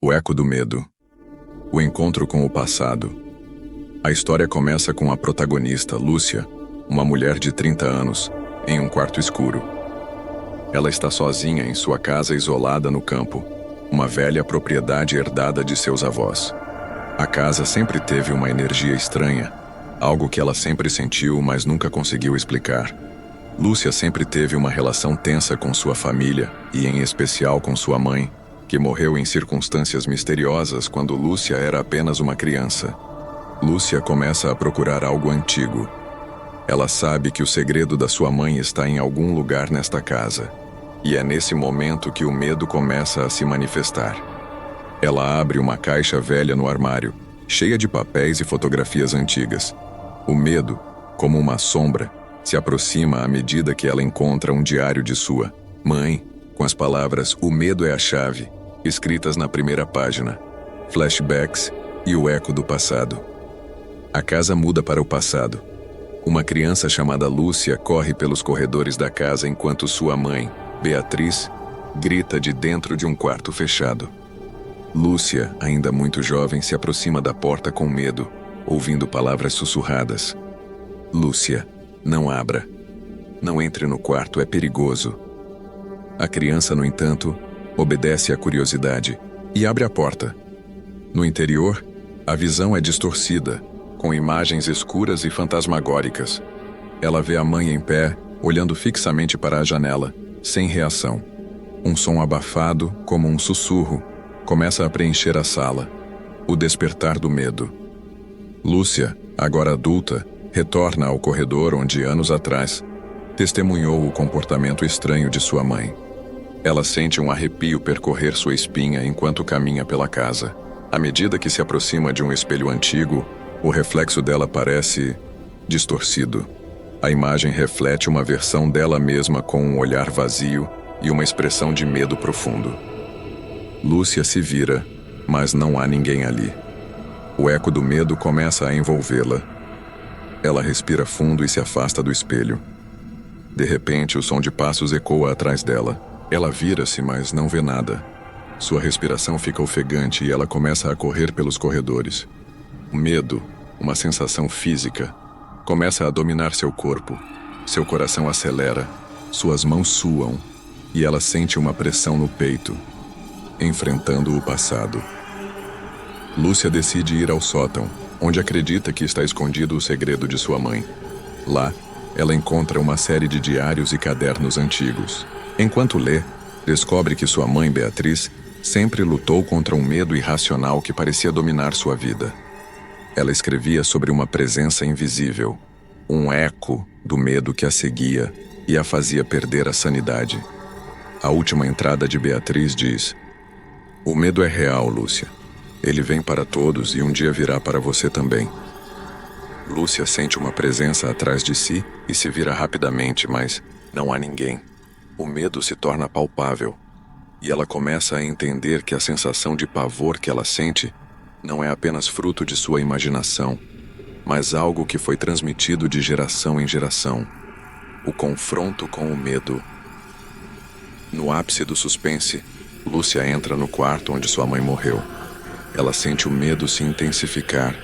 O eco do medo. O encontro com o passado. A história começa com a protagonista, Lúcia, uma mulher de 30 anos, em um quarto escuro. Ela está sozinha em sua casa isolada no campo, uma velha propriedade herdada de seus avós. A casa sempre teve uma energia estranha, algo que ela sempre sentiu, mas nunca conseguiu explicar. Lúcia sempre teve uma relação tensa com sua família, e em especial com sua mãe, que morreu em circunstâncias misteriosas quando Lúcia era apenas uma criança. Lúcia começa a procurar algo antigo. Ela sabe que o segredo da sua mãe está em algum lugar nesta casa. E é nesse momento que o medo começa a se manifestar. Ela abre uma caixa velha no armário, cheia de papéis e fotografias antigas. O medo, como uma sombra, se aproxima à medida que ela encontra um diário de sua mãe, com as palavras "O medo é a chave", escritas na primeira página, flashbacks e o eco do passado. A casa muda para o passado. Uma criança chamada Lúcia corre pelos corredores da casa enquanto sua mãe, Beatriz, grita de dentro de um quarto fechado. Lúcia, ainda muito jovem, se aproxima da porta com medo, ouvindo palavras sussurradas. Lúcia, não abra. Não entre no quarto, é perigoso. A criança, no entanto, obedece à curiosidade e abre a porta. No interior, a visão é distorcida, com imagens escuras e fantasmagóricas. Ela vê a mãe em pé, olhando fixamente para a janela, sem reação. Um som abafado, como um sussurro, começa a preencher a sala. O despertar do medo. Lúcia, agora adulta, retorna ao corredor onde, anos atrás, testemunhou o comportamento estranho de sua mãe. Ela sente um arrepio percorrer sua espinha enquanto caminha pela casa. À medida que se aproxima de um espelho antigo, o reflexo dela parece distorcido. A imagem reflete uma versão dela mesma com um olhar vazio e uma expressão de medo profundo. Lúcia se vira, mas não há ninguém ali. O eco do medo começa a envolvê-la. Ela respira fundo e se afasta do espelho. De repente, o som de passos ecoa atrás dela. Ela vira-se, mas não vê nada. Sua respiração fica ofegante e ela começa a correr pelos corredores. O medo, uma sensação física, começa a dominar seu corpo. Seu coração acelera, suas mãos suam, e ela sente uma pressão no peito, enfrentando o passado. Lúcia decide ir ao sótão, onde acredita que está escondido o segredo de sua mãe. Lá, ela encontra uma série de diários e cadernos antigos. Enquanto lê, descobre que sua mãe, Beatriz, sempre lutou contra um medo irracional que parecia dominar sua vida. Ela escrevia sobre uma presença invisível, um eco do medo que a seguia e a fazia perder a sanidade. A última entrada de Beatriz diz: "O medo é real, Lúcia. Ele vem para todos e um dia virá para você também." Lúcia sente uma presença atrás de si e se vira rapidamente, mas não há ninguém. O medo se torna palpável, e ela começa a entender que a sensação de pavor que ela sente não é apenas fruto de sua imaginação, mas algo que foi transmitido de geração em geração. O confronto com o medo. No ápice do suspense, Lúcia entra no quarto onde sua mãe morreu. Ela sente o medo se intensificar,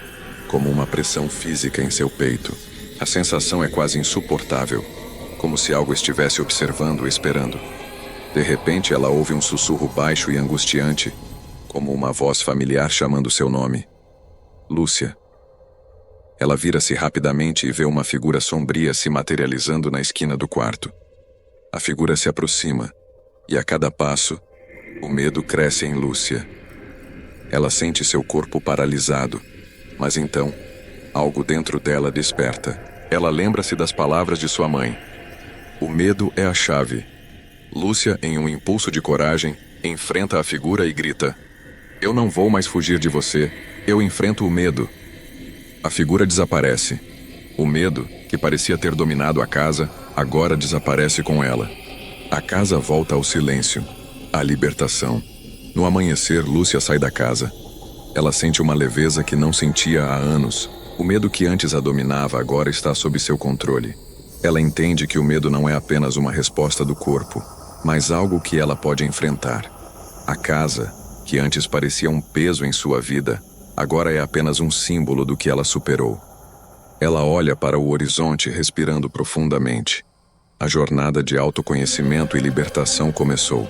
como uma pressão física em seu peito. A sensação é quase insuportável, como se algo estivesse observando e esperando. De repente, ela ouve um sussurro baixo e angustiante, como uma voz familiar chamando seu nome. Lúcia. Ela vira-se rapidamente e vê uma figura sombria se materializando na esquina do quarto. A figura se aproxima, e a cada passo, o medo cresce em Lúcia. Ela sente seu corpo paralisado, mas então, algo dentro dela desperta. Ela lembra-se das palavras de sua mãe. O medo é a chave. Lúcia, em um impulso de coragem, enfrenta a figura e grita: "Eu não vou mais fugir de você. Eu enfrento o medo." A figura desaparece. O medo, que parecia ter dominado a casa, agora desaparece com ela. A casa volta ao silêncio, à libertação. No amanhecer, Lúcia sai da casa. Ela sente uma leveza que não sentia há anos. O medo que antes a dominava agora está sob seu controle. Ela entende que o medo não é apenas uma resposta do corpo, mas algo que ela pode enfrentar. A casa, que antes parecia um peso em sua vida, agora é apenas um símbolo do que ela superou. Ela olha para o horizonte respirando profundamente. A jornada de autoconhecimento e libertação começou.